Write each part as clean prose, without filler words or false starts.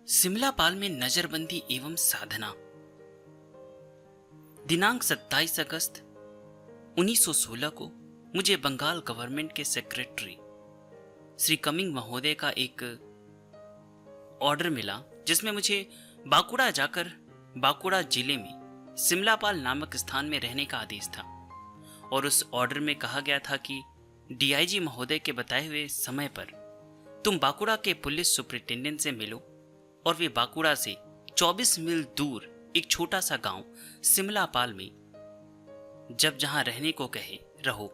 सिमलापाल में नजरबंदी एवं साधना। दिनांक 27 अगस्त 1916 को मुझे बंगाल गवर्नमेंट के सेक्रेटरी श्री कमिंग महोदय का एक ऑर्डर मिला, जिसमें मुझे बांकुड़ा जाकर बांकुड़ा जिले में सिमलापाल नामक स्थान में रहने का आदेश था। और उस ऑर्डर में कहा गया था कि डीआईजी महोदय के बताए हुए समय पर तुम बांकुड़ा के पुलिस सुपरिटेंडेंट से मिलो और वे बांकुड़ा से 24 मील दूर एक छोटा सा गांव सिमलापाल में जब जहां रहने को कहे रहो।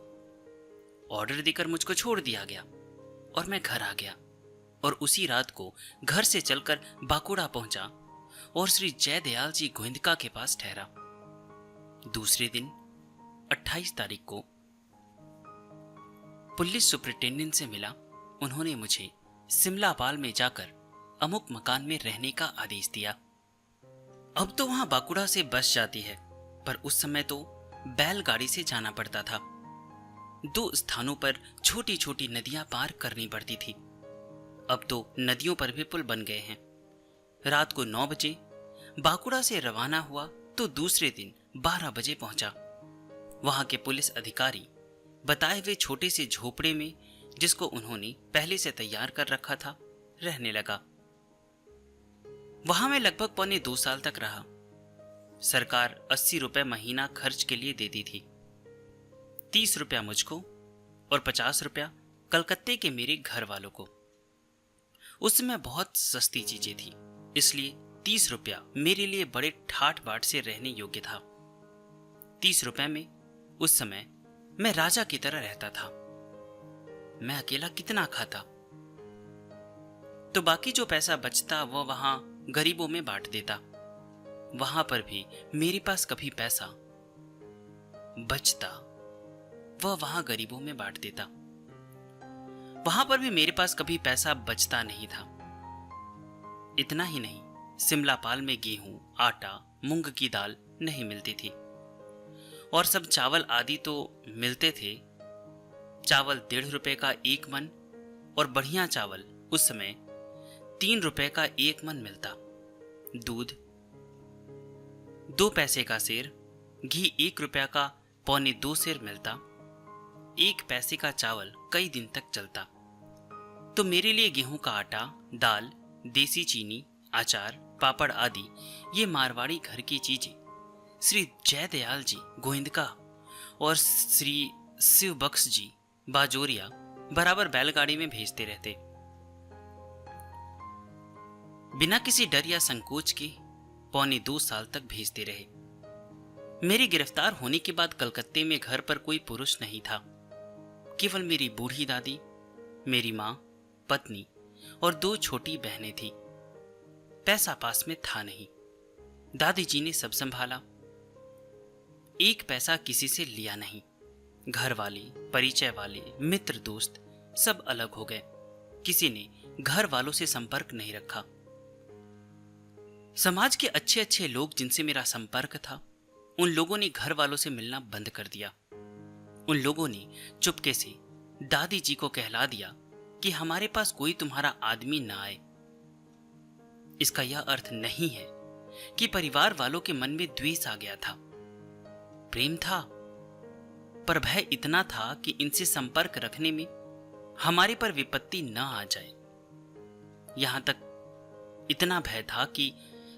ऑर्डर देकर मुझको छोड़ दिया गया और मैं घर आ गया और उसी रात को घर से चलकर बांकुड़ा पहुंचा और श्री जयदयाल जी गोविंदका के पास ठहरा। दूसरे दिन 28 तारीख को पुलिस सुपरिटेंडेंट से मिला। उन्होंने मुझे सिमलापाल में जाकर अमुक मकान में रहने का आदेश दिया। अब तो वहां बांकुड़ा से बस जाती है, पर उस समय तो बैलगाड़ी से जाना पड़ता था। 2 स्थानों पर छोटी छोटी नदियां पार करनी पड़ती थी। अब तो नदियों पर भी पुल बन गए हैं। रात को 9 बजे बांकुड़ा से रवाना हुआ तो दूसरे दिन 12 बजे पहुंचा। वहां के पुलिस अधिकारी बताए हुए छोटे से झोपड़े में, जिसको उन्होंने पहले से तैयार कर रखा था, रहने लगा। वहां मैं लगभग पौने 2 साल तक रहा। सरकार 80 रुपए महीना खर्च के लिए देती थी। 30 रुपया मुझको और 50 रुपया कलकत्ते के मेरे घर वालों को। उस समय बहुत सस्ती चीजें थी, इसलिए 30 रुपया मेरे लिए बड़े ठाट बाट से रहने योग्य था। 30 रुपए में उस समय मैं राजा की तरह रहता था। मैं अकेला कितना खाता, तो बाकी जो पैसा बचता वह वहां गरीबों में बांट देता। वहां पर भी मेरे पास कभी पैसा बचता वह वहां गरीबों में बांट देता। वहां पर भी मेरे पास कभी पैसा बचता नहीं था। इतना ही नहीं, सिमलापाल में गेहूं, आटा, मूंग की दाल नहीं मिलती थी और सब चावल आदि तो मिलते थे। चावल 1.5 रुपए का 1 मन और बढ़िया चावल उस समय 3 रुपए का 1 मन मिलता। दूध 2 पैसे का सेर, घी 1 रुपया का पौने 2 सेर मिलता। 1 पैसे का चावल कई दिन तक चलता। तो मेरे लिए गेहूं का आटा, दाल, देसी चीनी, अचार, पापड़ आदि ये मारवाड़ी घर की चीजें श्री जयदयाल जी गोविंदका और श्री शिवबख्श जी बाजोरिया बराबर बैलगाड़ी में भेजते रहते। बिना किसी डर या संकोच के पौने 2 साल तक भेजते रहे। मेरी गिरफ्तार होने के बाद कलकत्ते में घर पर कोई पुरुष नहीं था। केवल मेरी बूढ़ी दादी, मेरी मां, पत्नी और 2 छोटी बहनें थीं। पैसा पास में था नहीं। दादी जी ने सब संभाला। 1 पैसा किसी से लिया नहीं। घर वाले, परिचय वाले, मित्र दोस्त सब अलग हो गए। किसी ने घर वालों से संपर्क नहीं रखा। समाज के अच्छे अच्छे लोग जिनसे मेरा संपर्क था, उन लोगों ने घर वालों से मिलना बंद कर दिया। उन लोगों ने चुपके से दादी जी को कहला दिया कि हमारे पास कोई तुम्हारा आदमी ना आए। इसका यह अर्थ नहीं है कि परिवार वालों के मन में द्वेष आ गया था। प्रेम था, पर भय इतना था कि इनसे संपर्क रखने में हमारे पर विपत्ति न आ जाए। यहां तक इतना भय था कि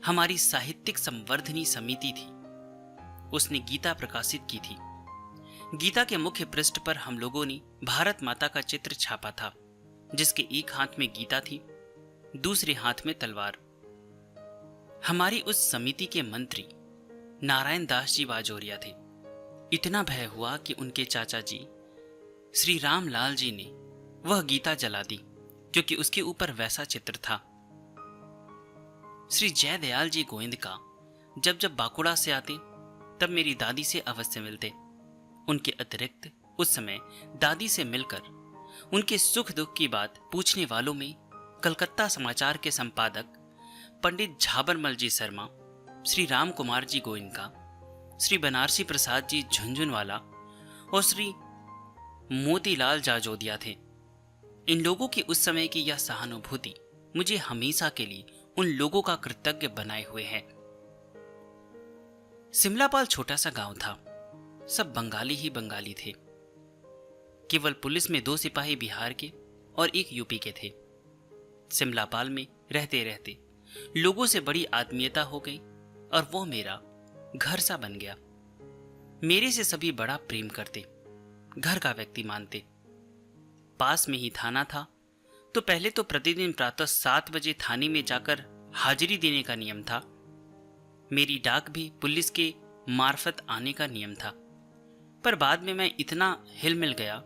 हमारी साहित्यिक संवर्धनी समिति थी, उसने गीता प्रकाशित की थी। गीता के मुख्य पृष्ठ पर हम लोगों ने भारत माता का चित्र छापा था, जिसके एक हाथ में गीता थी, दूसरे हाथ में तलवार। हमारी उस समिति के मंत्री नारायण दास जी बाजोरिया थे। इतना भय हुआ कि उनके चाचा जी श्री रामलाल जी ने वह गीता जला दी, क्योंकि उसके ऊपर वैसा चित्र था। श्री जयदयाल जी गोविंदका जब जब बांकुड़ा से आते, तब मेरी दादी से अवश्य मिलते। उनके अतिरिक्त उस समय दादी से मिलकर उनके सुख दुख की बात पूछने वालों में कलकत्ता समाचार के संपादक पंडित झाबरमल जी शर्मा, श्री राम कुमार जी गोइनका, श्री बनारसी प्रसाद जी झुंझुनवाला और श्री मोतीलाल जाजोदिया थे। इन लोगों की उस समय की यह सहानुभूति मुझे हमेशा के लिए उन लोगों का कृतज्ञ बनाए हुए हैं। सिमलापाल छोटा सा गांव था। सब बंगाली ही बंगाली थे। केवल पुलिस में 2 सिपाही बिहार के और 1 यूपी के थे। सिमलापाल में रहते रहते लोगों से बड़ी आत्मीयता हो गई और वो मेरा घर सा बन गया। मेरे से सभी बड़ा प्रेम करते, घर का व्यक्ति मानते। पास में ही थाना था, तो पहले तो प्रतिदिन प्रातः 7 बजे थाने में जाकर हाजिरी देने का नियम था। मेरी डाक भी पुलिस के मार्फत आने का नियम था। पर बाद में मैं इतना हिल मिल गया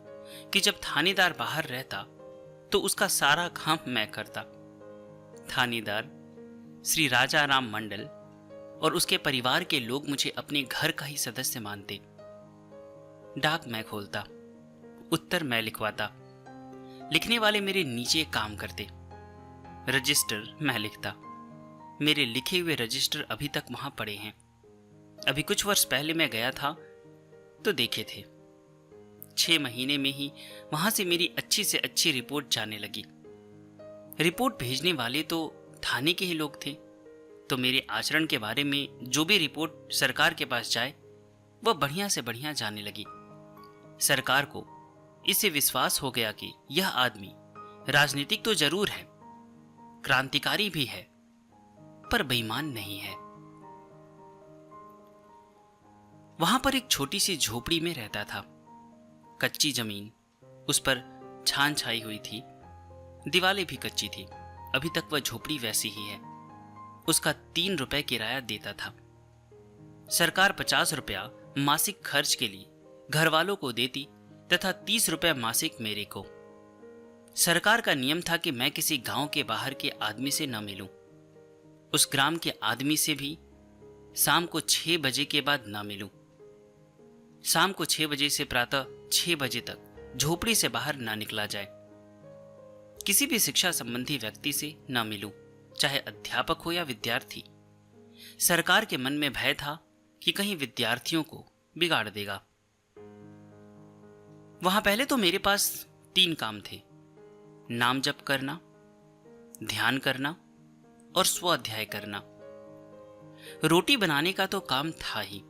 कि जब थानेदार बाहर रहता तो उसका सारा काम मैं करता। थानेदार श्री राजा राम मंडल और उसके परिवार के लोग मुझे अपने घर का ही सदस्य मानते। डाक मैं खोलता, उत्तर मैं लिखवाता, लिखने वाले मेरे नीचे काम करते। रजिस्टर मैं लिखता। मेरे लिखे हुए रजिस्टर अभी तक वहां पड़े हैं। अभी कुछ वर्ष पहले मैं गया था तो देखे थे। 6 महीने में ही वहां से मेरी अच्छी से अच्छी रिपोर्ट जाने लगी। रिपोर्ट भेजने वाले तो थाने के ही लोग थे, तो मेरे आचरण के बारे में जो भी रिपोर्ट सरकार के पास जाए वह बढ़िया से बढ़िया जाने लगी। सरकार को इससे विश्वास हो गया कि यह आदमी राजनीतिक तो जरूर है, क्रांतिकारी भी है, पर बेईमान नहीं है। वहां पर एक छोटी सी झोपड़ी में रहता था। कच्ची जमीन, उस पर छान छाई हुई थी, दीवारें भी कच्ची थी। अभी तक वह झोपड़ी वैसी ही है। उसका 3 रुपए किराया देता था। सरकार 50 रुपया मासिक खर्च के लिए घर वालों को देती तथा 30 रुपए मासिक मेरे को। सरकार का नियम था कि मैं किसी गांव के बाहर के आदमी से न मिलूं। उस ग्राम के आदमी से भी शाम को 6 बजे के बाद न मिलूं। शाम को 6 बजे से प्रातः 6 बजे तक झोपड़ी से बाहर ना निकला जाए। किसी भी शिक्षा संबंधी व्यक्ति से न मिलूं, चाहे अध्यापक हो या विद्यार्थी। सरकार के मन में भय था कि कहीं विद्यार्थियों को बिगाड़ देगा। वहां पहले तो मेरे पास 3 काम थे: नाम जप करना, ध्यान करना और स्वाध्याय करना। रोटी बनाने का तो काम था ही।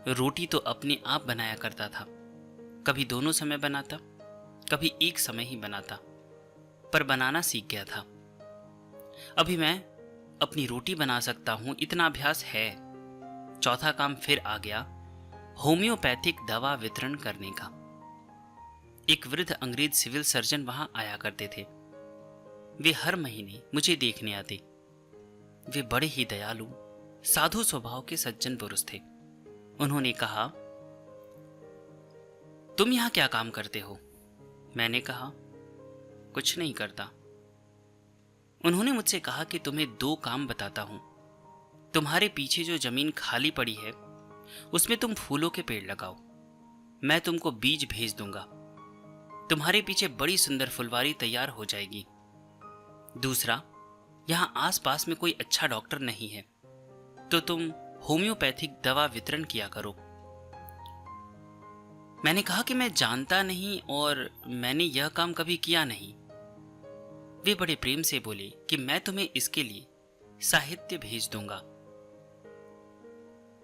रोटी तो अपने आप बनाया करता था। कभी दोनों समय बनाता, कभी एक समय ही बनाता, पर बनाना सीख गया था। अभी मैं अपनी रोटी बना सकता हूं, इतना अभ्यास है। चौथा काम फिर आ गया, होम्योपैथिक दवा वितरण करने का। एक वृद्ध अंग्रेज सिविल सर्जन वहां आया करते थे। वे हर महीने मुझे देखने आते। वे बड़े ही दयालु, साधु स्वभाव के सज्जन पुरुष थे। उन्होंने कहा, तुम यहां क्या काम करते हो? मैंने कहा, कुछ नहीं करता। उन्होंने मुझसे कहा कि तुम्हें 2 काम बताता हूं। तुम्हारे पीछे जो जमीन खाली पड़ी है उसमें तुम फूलों के पेड़ लगाओ। मैं तुमको बीज भेज दूंगा। तुम्हारे पीछे बड़ी सुंदर फुलवारी तैयार हो जाएगी। दूसरा, यहां आसपास में कोई अच्छा डॉक्टर नहीं है, तो तुम होम्योपैथिक दवा वितरण किया करो। मैंने कहा कि मैं जानता नहीं और मैंने यह काम कभी किया नहीं। वे बड़े प्रेम से बोले कि मैं तुम्हें इसके लिए साहित्य भेज दूंगा।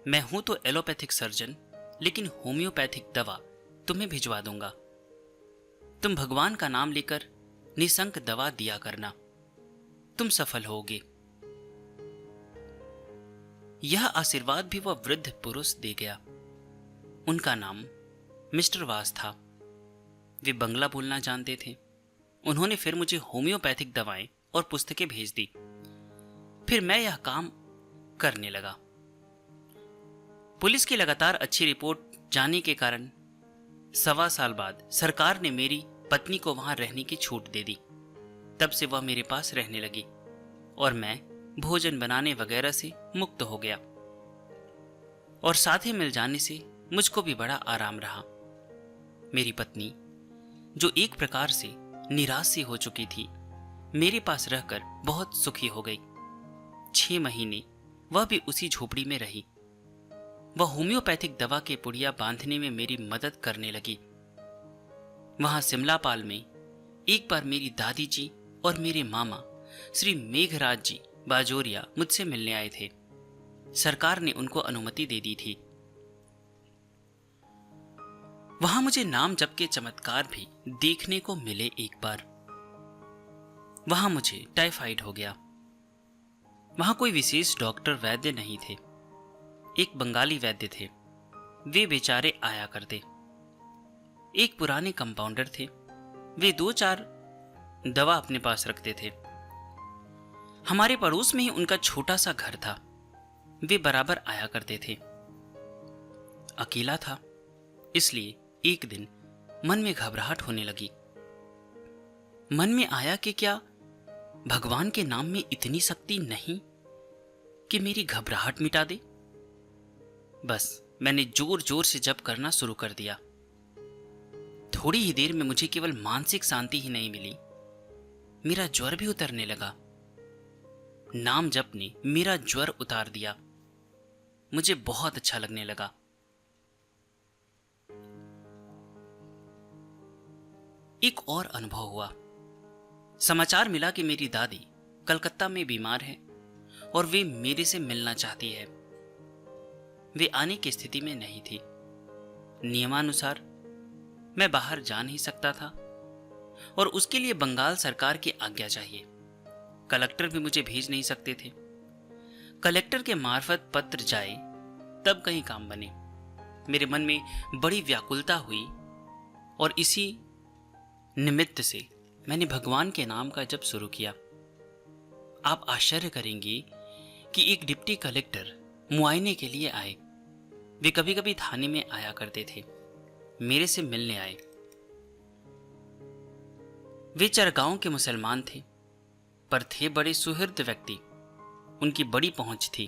मैं हूं तो एलोपैथिक सर्जन, लेकिन होम्योपैथिक दवा तुम्हें भिजवा दूंगा। तुम भगवान का नाम लेकर निसंक दवा दिया करना, तुम सफल होगे। यह आशीर्वाद भी वह वृद्ध पुरुष दे गया। उनका नाम मिस्टर वास था। वे बंगला बोलना जानते थे। उन्होंने फिर मुझे होम्योपैथिक दवाएं और पुस्तकें भेज दी। फिर मैं यह काम करने लगा। पुलिस की लगातार अच्छी रिपोर्ट जाने के कारण 1.25 साल बाद सरकार ने मेरी पत्नी को वहां रहने की छूट दे दी। तब से वह मेरे पास रहने लगी और मैं भोजन बनाने वगैरह से मुक्त हो गया। और साथे मिल जाने से मुझको भी बड़ा आराम रहा। मेरी पत्नी, जो एक प्रकार से निराश सी हो चुकी थी, मेरे पास रहकर बहुत सुखी हो गई। 6 महीने वह भी उसी झोपड़ी में रही। वह होम्योपैथिक दवा के पुड़िया बांधने में मेरी मदद करने लगी। वहां सिमलापाल में एक बार मेरी दादी जी और मेरे मामा श्री मेघराज जी बाजोरिया मुझसे मिलने आए थे। सरकार ने उनको अनुमति दे दी थी। वहां मुझे नाम जप के चमत्कार भी देखने को मिले। एक बार वहां मुझे टाइफाइड हो गया। वहां कोई विशेष डॉक्टर वैद्य नहीं थे। एक बंगाली वैद्य थे, वे बेचारे आया करते। एक पुराने कंपाउंडर थे, वे 2-4 दवा अपने पास रखते थे। हमारे पड़ोस में ही उनका छोटा सा घर था, वे बराबर आया करते थे। अकेला था, इसलिए एक दिन मन में घबराहट होने लगी। मन में आया कि क्या भगवान के नाम में इतनी शक्ति नहीं कि मेरी घबराहट मिटा दे। बस मैंने जोर जोर से जप करना शुरू कर दिया। थोड़ी ही देर में मुझे केवल मानसिक शांति ही नहीं मिली, मेरा ज्वर भी उतरने लगा। नाम जप ने मेरा ज्वर उतार दिया। मुझे बहुत अच्छा लगने लगा। एक और अनुभव हुआ। समाचार मिला कि मेरी दादी कलकत्ता में बीमार है और वे मेरे से मिलना चाहती है। वे आने की स्थिति में नहीं थी। नियमानुसार मैं बाहर जा नहीं सकता था और उसके लिए बंगाल सरकार की आज्ञा चाहिए। कलेक्टर भी मुझे भेज नहीं सकते थे। कलेक्टर के मार्फत पत्र जाए तब कहीं काम बने। मेरे मन में बड़ी व्याकुलता हुई और इसी निमित्त से मैंने भगवान के नाम का जप शुरू किया। आप आश्चर्य करेंगे कि एक डिप्टी कलेक्टर मुआयने के लिए आए। वे कभी कभी थाने में आया करते थे, मेरे से मिलने आए। वे चरगांव के मुसलमान थे, पर थे बड़े सुहृद व्यक्ति। उनकी बड़ी पहुंच थी।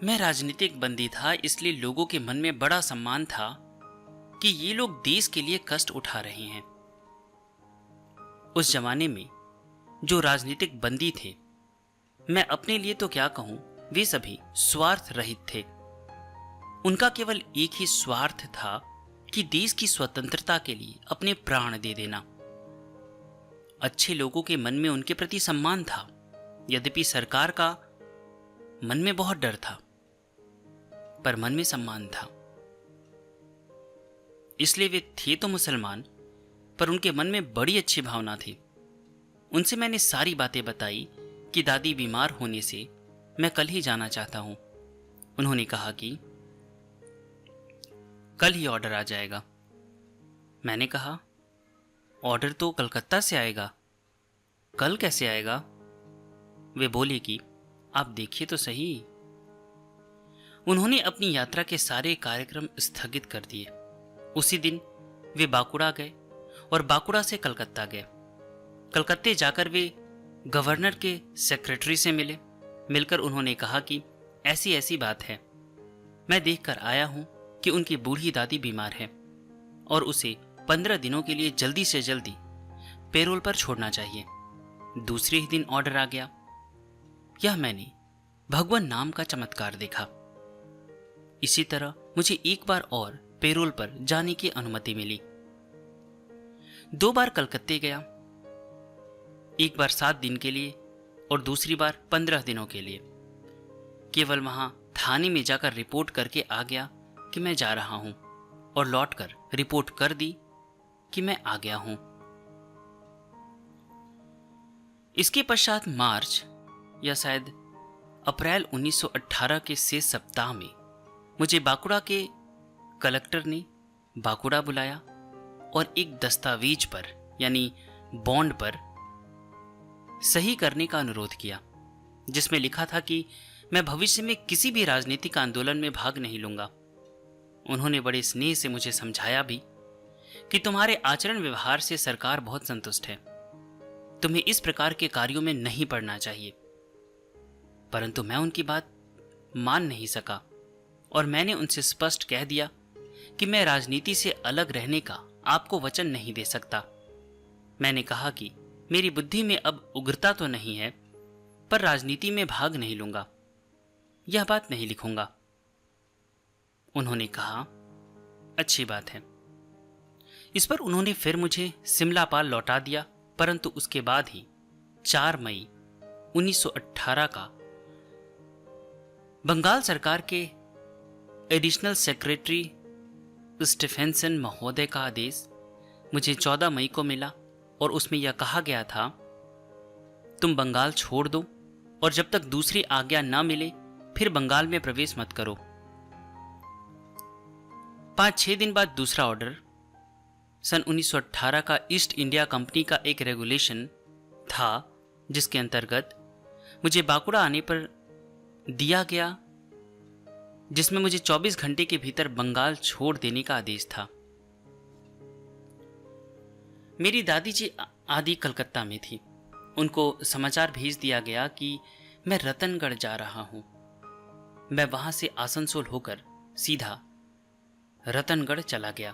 मैं राजनीतिक बंदी था, इसलिए लोगों के मन में बड़ा सम्मान था कि ये लोग देश के लिए कष्ट उठा रहे हैं। उस जमाने में जो राजनीतिक बंदी थे, मैं अपने लिए तो क्या कहूं, वे सभी स्वार्थ रहित थे। उनका केवल एक ही स्वार्थ था कि देश की स्वतंत्रता के लिए अपने प्राण दे देना। अच्छे लोगों के मन में उनके प्रति सम्मान था, यद्यपि सरकार का मन में बहुत डर था, पर मन में सम्मान था। इसलिए वे थे तो मुसलमान, पर उनके मन में बड़ी अच्छी भावना थी। उनसे मैंने सारी बातें बताई कि दादी बीमार होने से मैं कल ही जाना चाहता हूं। उन्होंने कहा कि कल ही ऑर्डर आ जाएगा। मैंने कहा, ऑर्डर तो कलकत्ता से आएगा, कल कैसे आएगा? वे बोले कि आप देखिए तो सही। उन्होंने अपनी यात्रा के सारे कार्यक्रम स्थगित कर दिए। उसी दिन वे बाकुड़ा गए और बाकुड़ा से कलकत्ता गए। कलकत्ते जाकर वे गवर्नर के सेक्रेटरी से मिले। मिलकर उन्होंने कहा कि ऐसी ऐसी बात है, मैं देखकर आया हूं कि उनकी बूढ़ी दादी बीमार है और उसे 15 दिनों के लिए जल्दी से जल्दी पेरोल पर छोड़ना चाहिए। दूसरे ही दिन ऑर्डर आ गया। यह मैंने भगवान नाम का चमत्कार देखा। इसी तरह मुझे एक बार और पेरोल पर जाने की अनुमति मिली। 2 बार कलकत्ते गया, एक बार 7 दिन के लिए और दूसरी बार 15 दिनों के लिए। केवल वहां थाने में जाकर रिपोर्ट करके आ गया कि मैं जा रहा हूं और लौटकर रिपोर्ट कर दी कि मैं आ गया हूं। इसके पश्चात मार्च या शायद अप्रैल 1918 के शेष सप्ताह में मुझे बाकुड़ा के कलेक्टर ने बाकुड़ा बुलाया और एक दस्तावेज पर यानी बॉन्ड पर सही करने का अनुरोध किया, जिसमें लिखा था कि मैं भविष्य में किसी भी राजनीतिक आंदोलन में भाग नहीं लूंगा। उन्होंने बड़े स्नेह से मुझे समझाया भी कि तुम्हारे आचरण व्यवहार से सरकार बहुत संतुष्ट है, तुम्हें इस प्रकार के कार्यों में नहीं पड़ना चाहिए। परंतु मैं उनकी बात मान नहीं सका और मैंने उनसे स्पष्ट कह दिया कि मैं राजनीति से अलग रहने का आपको वचन नहीं दे सकता। मैंने कहा कि मेरी बुद्धि में अब उग्रता तो नहीं है, पर राजनीति में भाग नहीं लूंगा, यह बात नहीं लिखूंगा। उन्होंने कहा, अच्छी बात है। इस पर उन्होंने फिर मुझे सिमला पाल लौटा दिया, परंतु उसके बाद ही 4 मई 1918 का बंगाल सरकार के एडिशनल सेक्रेटरी स्टीफेंसन महोदय का आदेश मुझे 14 मई को मिला और उसमें यह कहा गया था, तुम बंगाल छोड़ दो और जब तक दूसरी आज्ञा न मिले फिर बंगाल में प्रवेश मत करो। 5-6 दिन बाद दूसरा ऑर्डर सन 1918 का ईस्ट इंडिया कंपनी का एक रेगुलेशन था, जिसके अंतर्गत मुझे बाकुड़ा आने पर दिया गया, जिसमें मुझे 24 घंटे के भीतर बंगाल छोड़ देने का आदेश था। मेरी दादी जी आदि कलकत्ता में थी। उनको समाचार भेज दिया गया कि मैं रतनगढ़ जा रहा हूं। मैं वहां से आसनसोल होकर सीधा रतनगढ़ चला गया।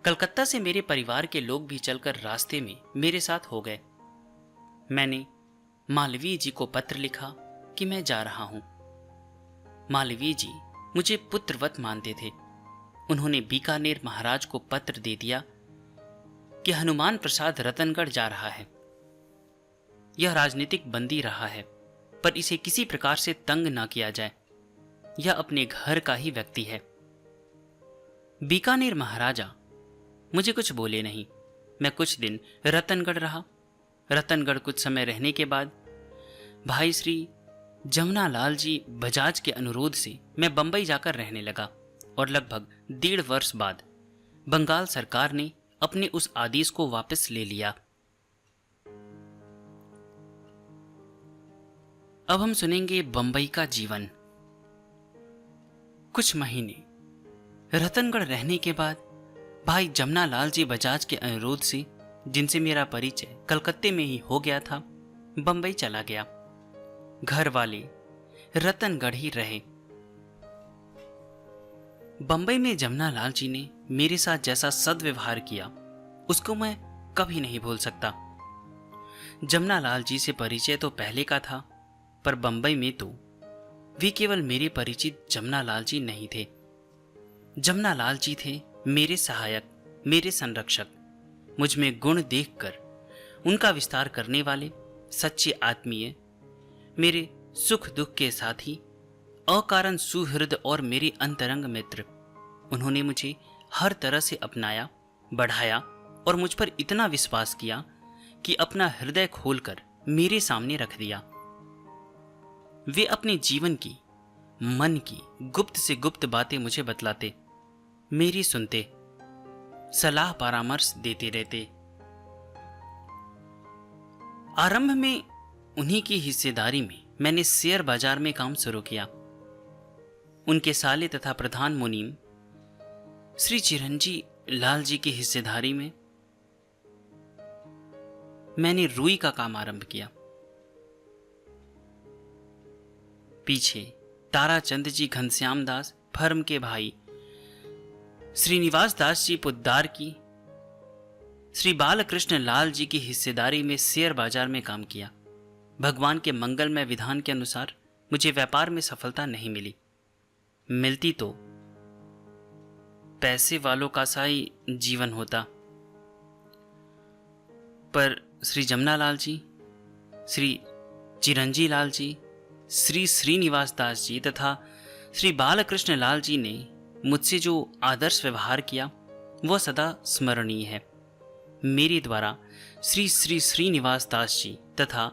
कलकत्ता से मेरे परिवार के लोग भी चलकर रास्ते में मेरे साथ हो गए। मैंने मालवीय जी को पत्र लिखा कि मैं जा रहा हूं। मालवीय जी मुझे पुत्रवत मानते थे। उन्होंने बीकानेर महाराज को पत्र दे दिया कि हनुमान प्रसाद रतनगढ़ जा रहा है। यह राजनीतिक बंदी रहा है, पर इसे किसी प्रकार से तंग ना किया जाए। यह अपने घर का ही व्यक्ति है। बीकानेर महाराजा मुझे कुछ बोले नहीं। मैं कुछ दिन रतनगढ़ रहा। रतनगढ़ कुछ समय रहने के बाद भाई श्री जमुना लाल जी बजाज के अनुरोध से मैं बंबई जाकर रहने लगा और लगभग 1.5 वर्ष बाद बंगाल सरकार ने अपने उस आदेश को वापस ले लिया। अब हम सुनेंगे बंबई का जीवन। कुछ महीने रतनगढ़ रहने के बाद भाई जमुना लाल जी बजाज के अनुरोध से, जिनसे मेरा परिचय कलकत्ते में ही हो गया था, बंबई चला गया। घर वाले रतनगढ़ ही रहे। बंबई में जमुना लाल जी ने मेरे साथ जैसा सद्व्यवहार किया उसको मैं कभी नहीं भूल सकता। जमुना लाल जी से परिचय तो पहले का था, पर बंबई में तो वे केवल मेरे परिचित जमुना लाल जी नहीं थे। जमुना लाल जी थे मेरे सहायक, मेरे संरक्षक, मुझ में गुण देखकर उनका विस्तार करने वाले, सच्चे आत्मीय, मेरे सुख दुख के साथी, अकारण सुहृद और मेरे अंतरंग मित्र। उन्होंने मुझे हर तरह से अपनाया, बढ़ाया और मुझ पर इतना विश्वास किया कि अपना हृदय खोलकर मेरे सामने रख दिया। वे अपने जीवन की, मन की गुप्त से गुप्त बातें मुझे बतलाते, मेरी सुनते, सलाह परामर्श देते रहते। आरंभ में उन्हीं की हिस्सेदारी में मैंने शेयर बाजार में काम शुरू किया। उनके साले तथा प्रधान मुनीम श्री चिरंजी लाल जी की हिस्सेदारी में मैंने रुई का काम आरंभ किया। पीछे ताराचंद जी घनश्याम दास फर्म के भाई, श्रीनिवास दास जी पुद्दार की, श्री बालकृष्ण लाल जी की हिस्सेदारी में शेयर बाजार में काम किया। भगवान के मंगलमय विधान के अनुसार मुझे व्यापार में सफलता नहीं मिली। मिलती तो पैसे वालों का सा ही जीवन होता, पर श्री जमुना लाल जी, श्री चिरंजी लाल जी, श्री श्रीनिवास दास जी तथा श्री बालकृष्ण लाल जी ने मुझसे जो आदर्श व्यवहार किया वह सदा स्मरणीय है। मेरे द्वारा श्री श्री श्रीनिवास दास जी तथा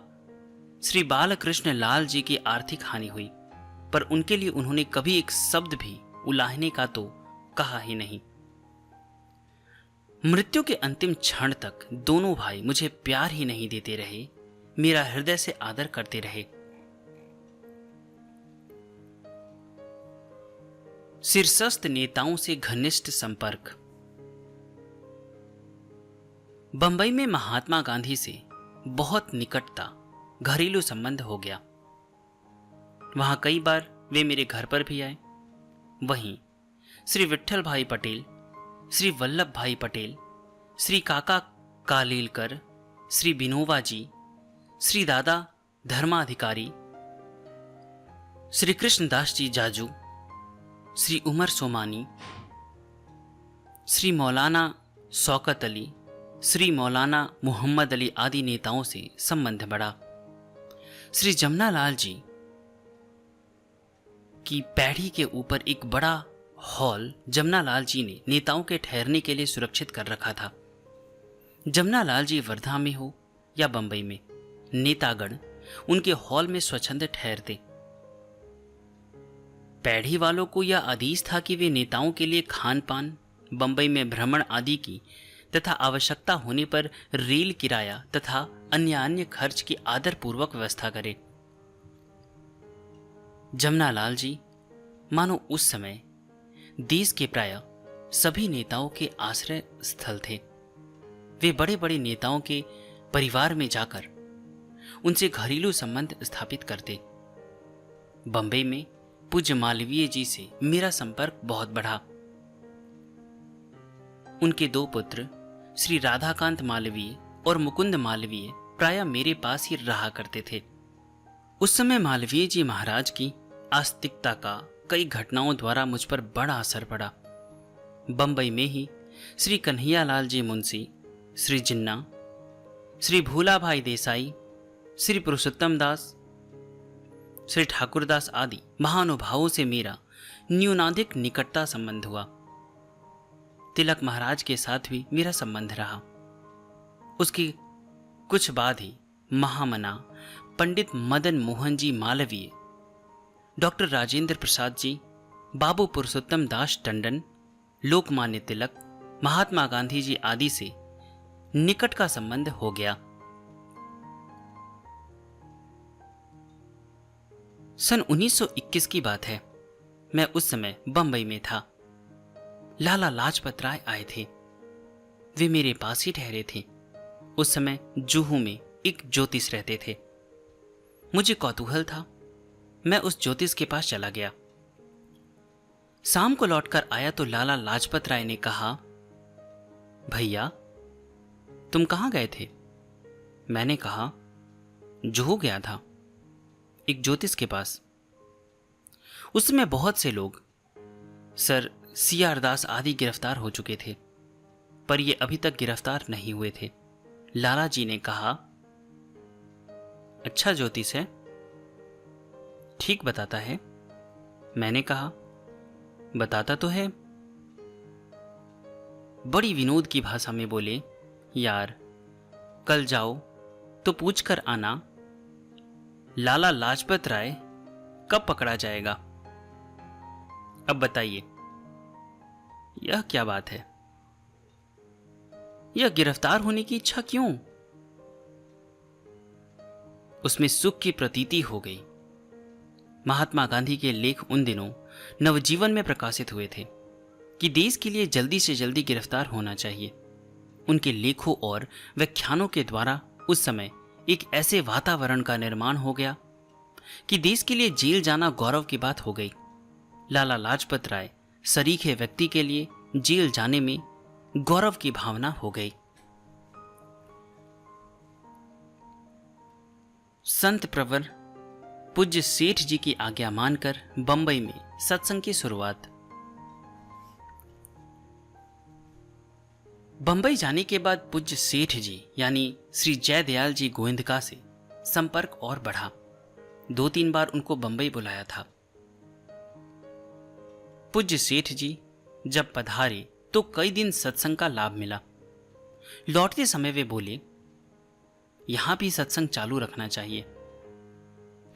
श्री बालकृष्ण लाल जी की आर्थिक हानि हुई, पर उनके लिए उन्होंने कभी एक शब्द भी उलाहने का तो कहा ही नहीं। मृत्यु के अंतिम क्षण तक दोनों भाई मुझे प्यार ही नहीं देते रहे, मेरा हृदय से आदर करते रहे। शीर्षस्थ नेताओं से घनिष्ठ संपर्क। बंबई में महात्मा गांधी से बहुत निकटता, घरेलू संबंध हो गया। वहां कई बार वे मेरे घर पर भी आए। वहीं श्री विट्ठल भाई पटेल, श्री वल्लभ भाई पटेल, श्री काका कालेलकर, श्री बिनोबा जी, श्री दादा धर्माधिकारी, श्री कृष्णदास जी जाजू, श्री उमर सोमानी, श्री मौलाना शौकत अली, श्री मौलाना मोहम्मद अली आदि नेताओं से संबंध बढ़ा। श्री जमनालाल जी की पैड़ी के ऊपर एक बड़ा हॉल जमनालाल जी ने नेताओं के ठहरने के लिए सुरक्षित कर रखा था। जमनालाल जी वर्धा में हो या बंबई में, नेतागण उनके हॉल में स्वच्छंद ठहरते। पैड़ी वालों को यह आदेश था कि वे नेताओं के लिए खान पान, बंबई में भ्रमण आदि की तथा आवश्यकता होने पर रेल किराया तथा अन्य खर्च की आदरपूर्वक व्यवस्था करें। जमनालाल जी मानो उस समय देश के प्राय सभी नेताओं के आश्रय स्थल थे। वे बड़े बड़े नेताओं के परिवार में जाकर उनसे घरेलू संबंध स्थापित करते। बंबई में पूज्य मालवीय जी से मेरा संपर्क बहुत बढ़ा। उनके 2 पुत्र श्री राधाकांत मालवीय और मुकुंद मालवीय प्राय मेरे पास ही रहा करते थे। उस समय मालवीय जी महाराज की आस्तिकता का कई घटनाओं द्वारा मुझ पर बड़ा असर पड़ा। बंबई में ही श्री कन्हैयालाल जी मुंशी, श्री जिन्ना, श्री भूलाभाई देसाई, श्री पुरुषोत्तम दास, श्री ठाकुरदास आदि महानुभावों से मेरा न्यूनाधिक निकटता संबंध हुआ। तिलक महाराज के साथ भी मेरा संबंध रहा। उसके कुछ बाद ही महामना पंडित मदन मोहन जी मालवीय, डॉक्टर राजेंद्र प्रसाद जी, बाबू पुरुषोत्तम दास टंडन, लोकमान्य तिलक, महात्मा गांधी जी आदि से निकट का संबंध हो गया। सन 1921 की बात है। मैं उस समय बंबई में था। लाला लाजपत राय आए थे। वे मेरे पास ही ठहरे थे। उस समय जुहू में एक ज्योतिष रहते थे। मुझे कौतूहल था। मैं उस ज्योतिष के पास चला गया। शाम को लौटकर आया तो लाला लाजपत राय ने कहा, भैया तुम कहां गए थे? मैंने कहा, जुहू गया था, एक ज्योतिष के पास। उसमें बहुत से लोग, सर CR दास आदि गिरफ्तार हो चुके थे, पर ये अभी तक गिरफ्तार नहीं हुए थे। लाला जी ने कहा, अच्छा ज्योतिष है, ठीक बताता है। मैंने कहा, बताता तो है। बड़ी विनोद की भाषा में बोले, यार कल जाओ तो पूछ कर आना लाला लाजपत राय कब पकड़ा जाएगा। अब बताइए यह क्या बात है? यह गिरफ्तार होने की इच्छा क्यों? उसमें सुख की प्रतीति हो गई। महात्मा गांधी के लेख उन दिनों नवजीवन में प्रकाशित हुए थे कि देश के लिए जल्दी से जल्दी गिरफ्तार होना चाहिए। उनके लेखों और व्याख्यानों के द्वारा उस समय एक ऐसे वातावरण का निर्माण हो गया कि देश के लिए जेल जाना गौरव की बात हो गई। लाला लाजपत राय सरीखे व्यक्ति के लिए जेल जाने में गौरव की भावना हो गई। संत प्रवर पूज्य सेठ जी की आज्ञा मानकर बंबई में सत्संग की शुरुआत। बंबई जाने के बाद पूज्य सेठ जी यानी श्री जयदयाल जी गोविंदका से संपर्क और बढ़ा। 2-3 बार उनको बंबई बुलाया था। पूज्य सेठ जी जब पधारे तो कई दिन सत्संग का लाभ मिला। लौटते समय वे बोले, यहां भी सत्संग चालू रखना चाहिए।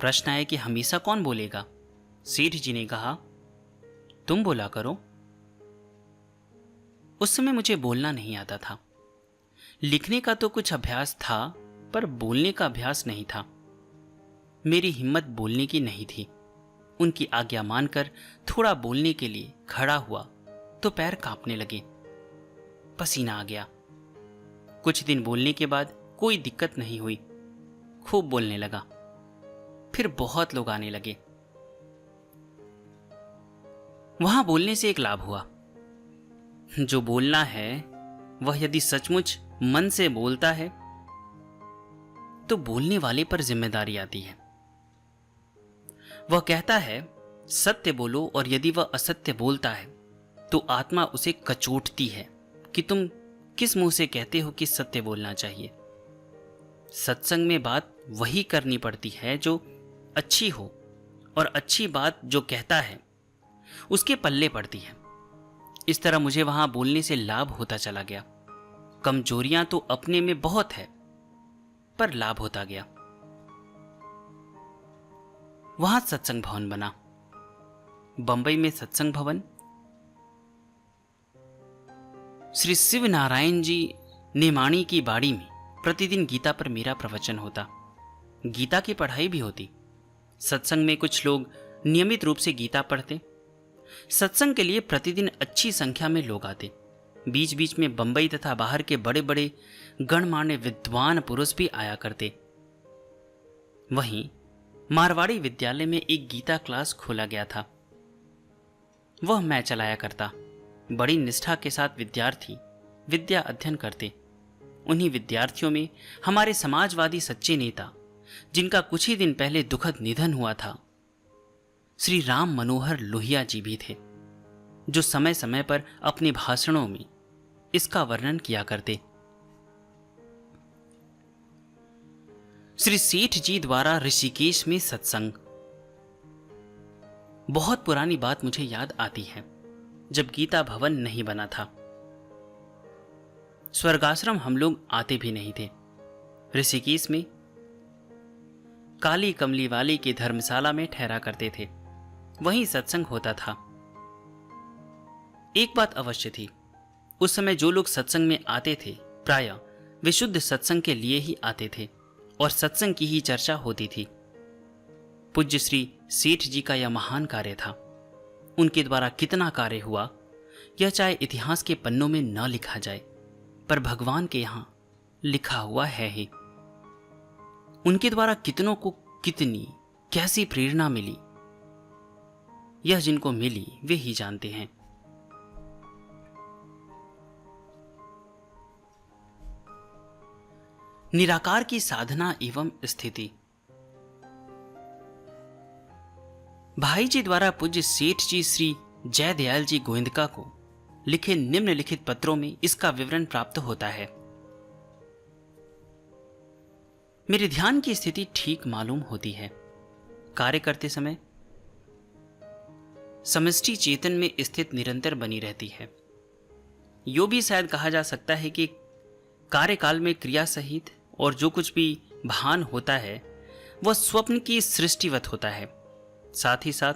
प्रश्न आया कि हमेशा कौन बोलेगा? सेठ जी ने कहा, तुम बोला करो। उस समय मुझे बोलना नहीं आता था। लिखने का तो कुछ अभ्यास था, पर बोलने का अभ्यास नहीं था। मेरी हिम्मत बोलने की नहीं थी। उनकी आज्ञा मानकर थोड़ा बोलने के लिए खड़ा हुआ तो पैर कांपने लगे, पसीना आ गया। कुछ दिन बोलने के बाद कोई दिक्कत नहीं हुई, खूब बोलने लगा। फिर बहुत लोग आने लगे। वहां बोलने से एक लाभ हुआ। जो बोलना है वह यदि सचमुच मन से बोलता है तो बोलने वाले पर जिम्मेदारी आती है। वह कहता है सत्य बोलो, और यदि वह असत्य बोलता है तो आत्मा उसे कचोटती है कि तुम किस मुंह से कहते हो कि सत्य बोलना चाहिए? सत्संग में बात वही करनी पड़ती है जो अच्छी हो, और अच्छी बात जो कहता है उसके पल्ले पड़ती है। इस तरह मुझे वहां बोलने से लाभ होता चला गया। कमजोरियां तो अपने में बहुत है, पर लाभ होता गया। वहां सत्संग भवन बना। बंबई में सत्संग भवन श्री शिव नारायण जी नेमाणी की बाड़ी में प्रतिदिन गीता पर मेरा प्रवचन होता। गीता की पढ़ाई भी होती। सत्संग में कुछ लोग नियमित रूप से गीता पढ़ते। सत्संग के लिए प्रतिदिन अच्छी संख्या में लोग आते। बीच बीच में बंबई तथा बाहर के बड़े बड़े गणमान्य विद्वान पुरुष भी आया करते। वहीं मारवाड़ी विद्यालय में एक गीता क्लास खोला गया था, वह मैं चलाया करता। बड़ी निष्ठा के साथ विद्यार्थी विद्या अध्ययन करते। उन्हीं विद्यार्थियों में हमारे समाजवादी सच्चे नेता, जिनका कुछ ही दिन पहले दुखद निधन हुआ था, श्री राम मनोहर लोहिया जी भी थे, जो समय समय पर अपने भाषणों में इसका वर्णन किया करते। श्री सेठ जी द्वारा ऋषिकेश में सत्संग। बहुत पुरानी बात मुझे याद आती है, जब गीता भवन नहीं बना था। स्वर्गाश्रम हम लोग आते भी नहीं थे। ऋषिकेश में काली कमली वाली की धर्मशाला में ठहरा करते थे। वहीं सत्संग होता था। एक बात अवश्य थी, उस समय जो लोग सत्संग में आते थे प्रायः विशुद्ध सत्संग के लिए ही आते थे और सत्संग की ही चर्चा होती थी। पूज्य श्री सेठ जी का यह महान कार्य था। उनके द्वारा कितना कार्य हुआ यह चाहे इतिहास के पन्नों में न लिखा जाए, पर भगवान के यहां लिखा हुआ है ही। उनके द्वारा कितनों को कितनी कैसी प्रेरणा मिली, यह जिनको मिली वे ही जानते हैं। निराकार की साधना एवं स्थिति। भाई जी द्वारा पूज्य सेठ जी श्री जयदयाल जी गोविंदका को लिखे निम्नलिखित पत्रों में इसका विवरण प्राप्त होता है। मेरे ध्यान की स्थिति ठीक मालूम होती है। कार्य करते समय समष्टि चेतन में स्थित निरंतर बनी रहती है। यो भी शायद कहा जा सकता है कि कार्यकाल में क्रिया सहित और जो कुछ भी भान होता है वह स्वप्न की सृष्टिवत होता है। साथ ही साथ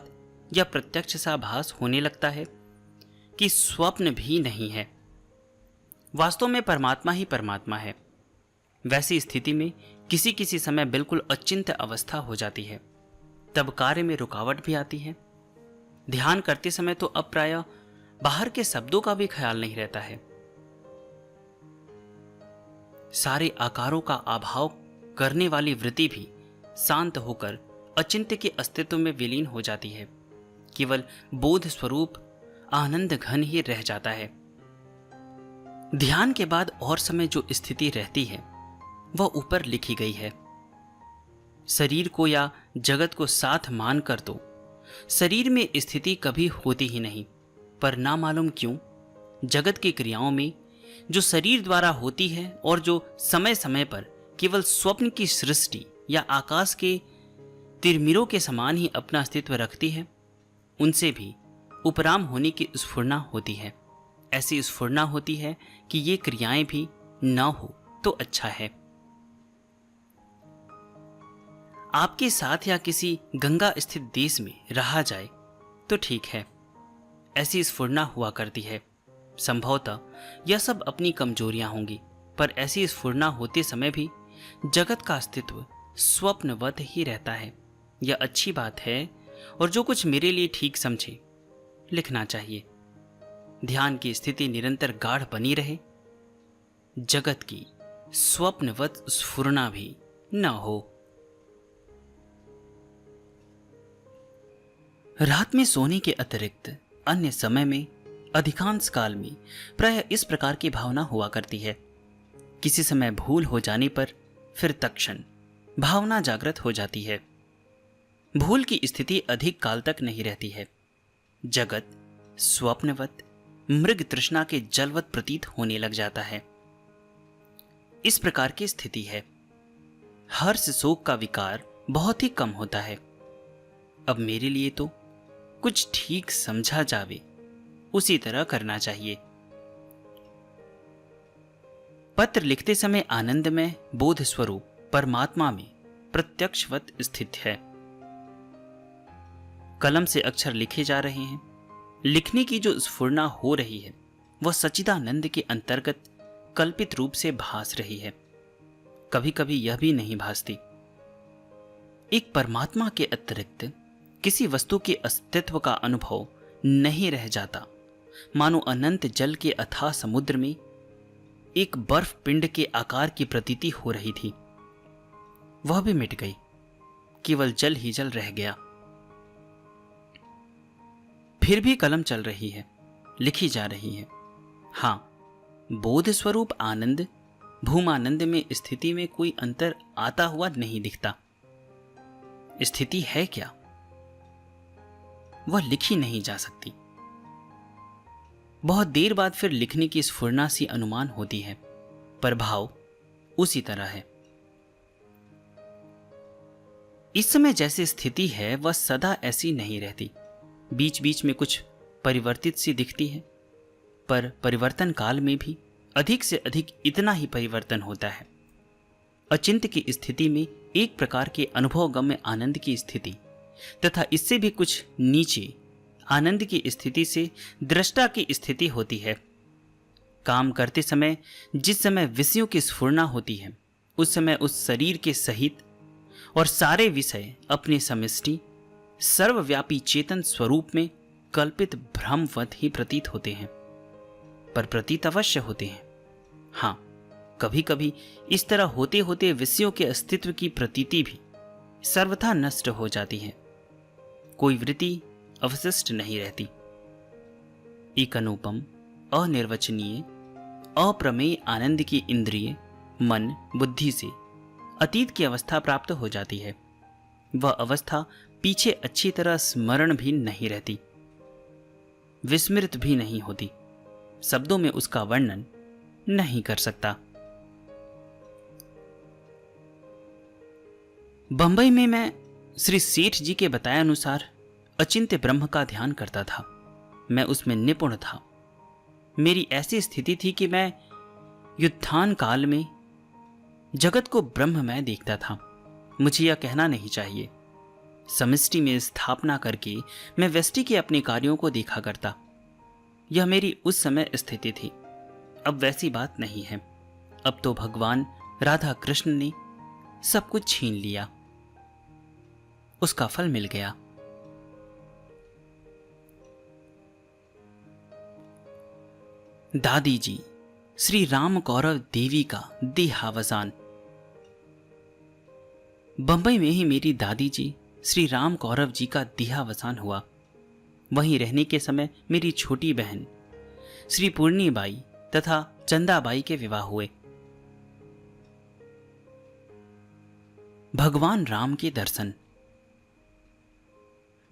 यह प्रत्यक्ष सा भास होने लगता है कि स्वप्न भी नहीं है, वास्तव में परमात्मा ही परमात्मा है। वैसी स्थिति में किसी किसी समय बिल्कुल अचिंत्य अवस्था हो जाती है। तब कार्य में रुकावट भी आती है। ध्यान करते समय तो अब प्रायः बाहर के शब्दों का भी ख्याल नहीं रहता है। सारे आकारों का अभाव करने वाली वृत्ति भी शांत होकर अचिंत्य के अस्तित्व में विलीन हो जाती है। केवल बोध स्वरूप आनंद घन ही रह जाता है। ध्यान के बाद और समय जो स्थिति रहती है वह ऊपर लिखी गई है। शरीर को या जगत को साथ मानकर तो शरीर में स्थिति कभी होती ही नहीं, पर ना मालूम क्यों जगत की क्रियाओं में जो शरीर द्वारा होती है और जो समय समय पर केवल स्वप्न की सृष्टि या आकाश के तिरमिरों के समान ही अपना अस्तित्व रखती है, उनसे भी उपराम होने की स्फुरना होती है। ऐसी स्फुरना होती है कि ये क्रियाएं भी न हो तो अच्छा है। आपके साथ या किसी गंगा स्थित देश में रहा जाए तो ठीक है, ऐसी स्फुरना हुआ करती है। संभवतः यह सब अपनी कमजोरियां होंगी, पर ऐसी स्फुरना होते समय भी जगत का अस्तित्व स्वप्नवत ही रहता है। यह अच्छी बात है और जो कुछ मेरे लिए ठीक समझे लिखना चाहिए। ध्यान की स्थिति निरंतर गाढ़ बनी रहे, जगत की स्वप्नवत स्फुरना भी न हो। रात में सोने के अतिरिक्त अन्य समय में अधिकांश काल में प्रायः इस प्रकार की भावना हुआ करती है। किसी समय भूल हो जाने पर फिर तत्क्षण भावना जागृत हो जाती है। भूल की स्थिति अधिक काल तक नहीं रहती है। जगत स्वप्नवत मृग तृष्णा के जलवत प्रतीत होने लग जाता है। इस प्रकार की स्थिति है। हर्ष शोक का विकार बहुत ही कम होता है। अब मेरे लिए तो कुछ ठीक समझा जावे उसी तरह करना चाहिए। पत्र लिखते समय आनंद में बोध स्वरूप परमात्मा में प्रत्यक्षवत स्थित है। कलम से अक्षर लिखे जा रहे हैं। लिखने की जो स्फुरना हो रही है वह सच्चिदानंद के अंतर्गत कल्पित रूप से भास रही है। कभी कभी यह भी नहीं भासती। एक परमात्मा के अतिरिक्त किसी वस्तु के अस्तित्व का अनुभव नहीं रह जाता। मानो अनंत जल के अथाह समुद्र में एक बर्फ पिंड के आकार की प्रतीति हो रही थी। वह भी मिट गई, केवल जल ही जल रह गया। फिर भी कलम चल रही है, लिखी जा रही है। हां, बोध स्वरूप आनंद भूमानंद में स्थिति में कोई अंतर आता हुआ नहीं दिखता। स्थिति है क्या, वह लिखी नहीं जा सकती। बहुत देर बाद फिर लिखने की स्फुरना सी अनुमान होती है, पर भाव उसी तरह है। इस समय जैसी स्थिति है वह सदा ऐसी नहीं रहती। बीच बीच में कुछ परिवर्तित सी दिखती है, पर परिवर्तन काल में भी अधिक से अधिक इतना ही परिवर्तन होता है। अचिंत्य की स्थिति में एक प्रकार के अनुभवगम्य आनंद की स्थिति तथा इससे भी कुछ नीचे आनंद की स्थिति से दृष्टा की स्थिति होती है। काम करते समय जिस समय विषयों की स्फुरना होती है उस समय उस शरीर के सहित और सारे विषय अपने समष्टि सर्वव्यापी चेतन स्वरूप में कल्पित भ्रमवत ही प्रतीत होते हैं, पर प्रतीत अवश्य होते हैं। हां, कभी कभी इस तरह होते होते विषयों के अस्तित्व की प्रतीति भी सर्वथा नष्ट हो जाती है। कोई वृत्ति अवशिष्ट नहीं रहती। एक अनुपम अनिर्वचनीय अप्रमेय आनंद की इंद्रिय मन बुद्धि से अतीत की अवस्था प्राप्त हो जाती है। वह अवस्था पीछे अच्छी तरह स्मरण भी नहीं रहती, विस्मृत भी नहीं होती। शब्दों में उसका वर्णन नहीं कर सकता। बंबई में मैं श्री सेठ जी के बताए अनुसार अचिंत्य ब्रह्म का ध्यान करता था। मैं उसमें निपुण था। मेरी ऐसी स्थिति थी कि मैं युद्धान काल में जगत को ब्रह्ममय देखता था। मुझे यह कहना नहीं चाहिए। समष्टि में स्थापना करके मैं व्यष्टि के अपने कार्यों को देखा करता। यह मेरी उस समय स्थिति थी। अब वैसी बात नहीं है। अब तो भगवान राधा कृष्ण ने सब कुछ छीन लिया। उसका फल मिल गया। दादी जी श्री राम कौरव देवी का देहावसान। बंबई में ही मेरी दादी जी श्री राम कौरव जी का देहावसान हुआ। वहीं रहने के समय मेरी छोटी बहन श्री पूर्णिबाई तथा चंदाबाई के विवाह हुए। भगवान राम के दर्शन।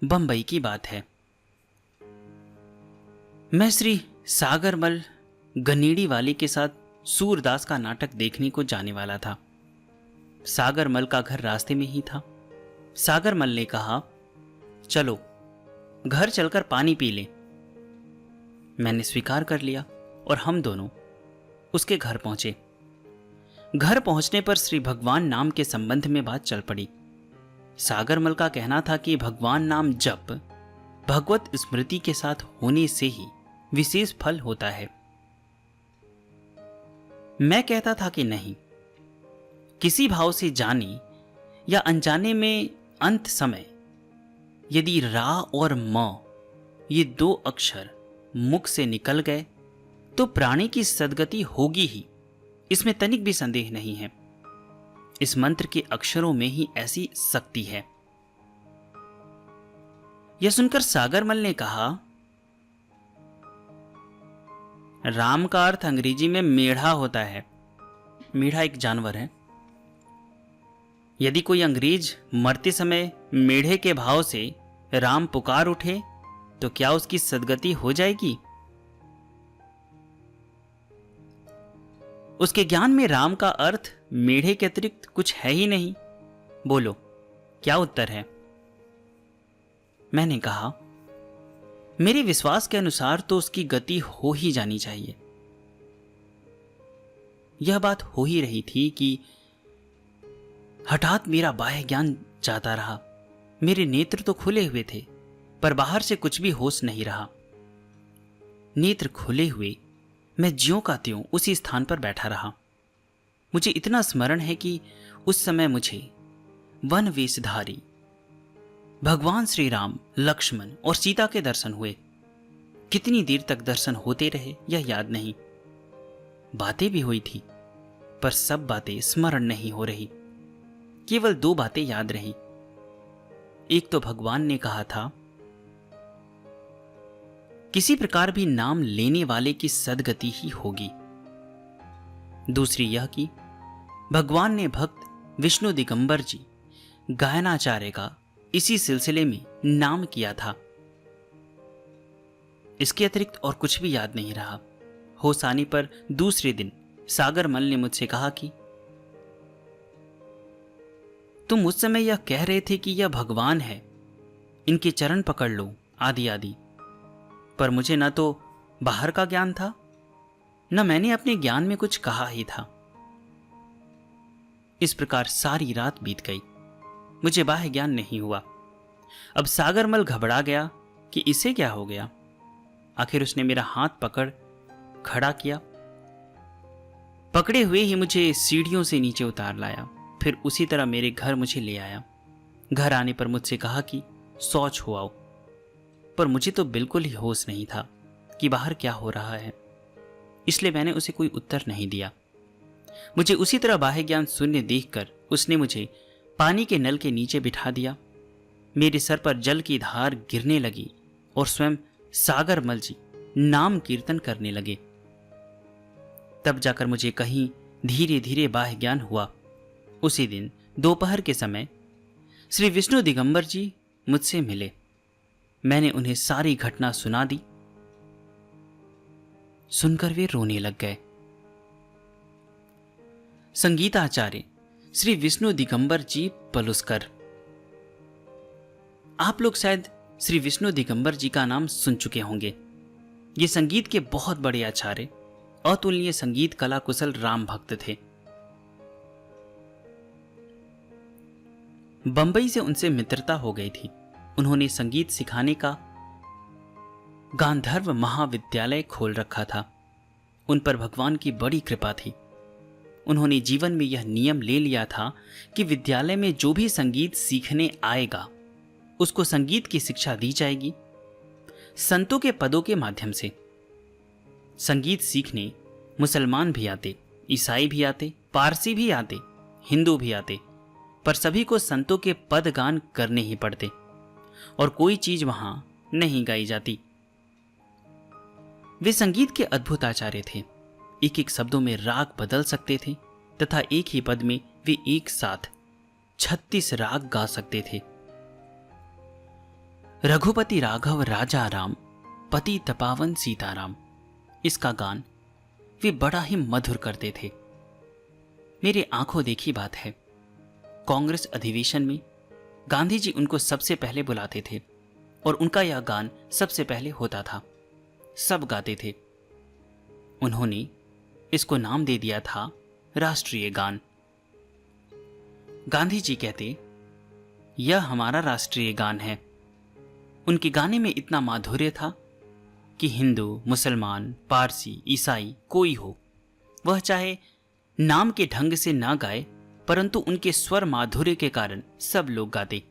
बंबई की बात है। मैं श्री सागरमल गनीड़ी वाले के साथ सूरदास का नाटक देखने को जाने वाला था। सागरमल का घर रास्ते में ही था। सागरमल ने कहा, चलो घर चलकर पानी पी लें। मैंने स्वीकार कर लिया और हम दोनों उसके घर पहुंचे। घर पहुंचने पर श्री भगवान नाम के संबंध में बात चल पड़ी। सागरमल का कहना था कि भगवान नाम जप भगवत स्मृति के साथ होने से ही विशेष फल होता है। मैं कहता था कि नहीं, किसी भाव से जाने या अनजाने में अंत समय यदि रा और म ये दो अक्षर मुख से निकल गए तो प्राणी की सद्गति होगी ही, इसमें तनिक भी संदेह नहीं है। इस मंत्र के अक्षरों में ही ऐसी शक्ति है। यह सुनकर सागरमल ने कहा, राम का अर्थ अंग्रेजी में मेढ़ा होता है। मेढ़ा एक जानवर है। यदि कोई अंग्रेज मरते समय मेढ़े के भाव से राम पुकार उठे तो क्या उसकी सद्गति हो जाएगी? उसके ज्ञान में राम का अर्थ मेढ़े के अतिरिक्त कुछ है ही नहीं। बोलो, क्या उत्तर है? मैंने कहा, मेरे विश्वास के अनुसार तो उसकी गति हो ही जानी चाहिए। यह बात हो ही रही थी कि हठात मेरा बाह्य ज्ञान जाता रहा। मेरे नेत्र तो खुले हुए थे, पर बाहर से कुछ भी होश नहीं रहा। नेत्र खुले हुए मैं ज्यों का त्यों उसी स्थान पर बैठा रहा। मुझे इतना स्मरण है कि उस समय मुझे वन वेशधारी भगवान श्री राम, लक्ष्मण और सीता के दर्शन हुए। कितनी देर तक दर्शन होते रहे यह याद नहीं। बातें भी हुई थी, पर सब बातें स्मरण नहीं हो रही। केवल 2 बातें याद रही। एक तो भगवान ने कहा था, किसी प्रकार भी नाम लेने वाले की सदगति ही होगी। दूसरी यह कि भगवान ने भक्त विष्णु दिगंबर जी गायनाचार्य का इसी सिलसिले में नाम किया था। इसके अतिरिक्त और कुछ भी याद नहीं रहा। होश आने पर दूसरे दिन सागरमल ने मुझसे कहा कि तुम उस समय यह कह रहे थे कि यह भगवान है, इनके चरण पकड़ लो, आदि आदि। पर मुझे न तो बाहर का ज्ञान था, न मैंने अपने ज्ञान में कुछ कहा ही था। इस प्रकार सारी रात बीत गई, मुझे बाह्य ज्ञान नहीं हुआ। अब सागरमल घबरा गया कि इसे क्या हो गया। आखिर उसने मेरा हाथ पकड़ खड़ा किया। पकड़े हुए ही मुझे सीढ़ियों से नीचे उतार लाया, फिर उसी तरह मेरे घर मुझे ले आया। घर आने पर मुझसे कहा कि शौच हो आओ, पर मुझे तो बिल्कुल ही होश नहीं था कि बाहर क्या हो रहा है, इसलिए मैंने उसे कोई उत्तर नहीं दिया। मुझे उसी तरह बाह्य ज्ञान शून्य देखकर उसने मुझे पानी के नल के नीचे बिठा दिया। मेरे सर पर जल की धार गिरने लगी और स्वयं सागरमल जी नाम कीर्तन करने लगे। तब जाकर मुझे कहीं धीरे धीरे बाह्य ज्ञान हुआ। उसी दिन दोपहर के समय श्री विष्णु दिगंबर जी मुझसे मिले। मैंने उन्हें सारी घटना सुना दी। सुनकर वे रोने लग गए। संगीताचार्य श्री विष्णु दिगंबर जी पलुस्कर। आप लोग शायद श्री विष्णु दिगंबर जी का नाम सुन चुके होंगे। ये संगीत के बहुत बड़े आचार्य, अतुलनीय संगीत कला कुशल राम भक्त थे। बंबई से उनसे मित्रता हो गई थी। उन्होंने संगीत सिखाने का गांधर्व महाविद्यालय खोल रखा था। उन पर भगवान की बड़ी कृपा थी। उन्होंने जीवन में यह नियम ले लिया था कि विद्यालय में जो भी संगीत सीखने आएगा उसको संगीत की शिक्षा दी जाएगी, संतों के पदों के माध्यम से। संगीत सीखने मुसलमान भी आते, ईसाई भी आते, पारसी भी आते, हिंदू भी आते, पर सभी को संतों के पद गान करने ही पड़ते और कोई चीज वहां नहीं गाई जाती। वे संगीत के अद्भुत आचार्य थे। एक एक शब्दों में राग बदल सकते थे तथा एक ही पद में वे एक साथ 36 राग गा सकते थे। रघुपति राघव राजा राम, पति तपावन सीताराम, इसका गान वे बड़ा ही मधुर करते थे। मेरे आंखों देखी बात है, कांग्रेस अधिवेशन में गांधी जी उनको सबसे पहले बुलाते थे और उनका यह गान सबसे पहले होता था। सब गाते थे। उन्होंने इसको नाम दे दिया था राष्ट्रीय गान। गांधी जी कहते, यह हमारा राष्ट्रीय गान है। उनके गाने में इतना माधुर्य था कि हिंदू, मुसलमान, पारसी, ईसाई कोई हो, वह चाहे नाम के ढंग से ना गाए, परंतु उनके स्वर माधुर्य के कारण सब लोग गाते।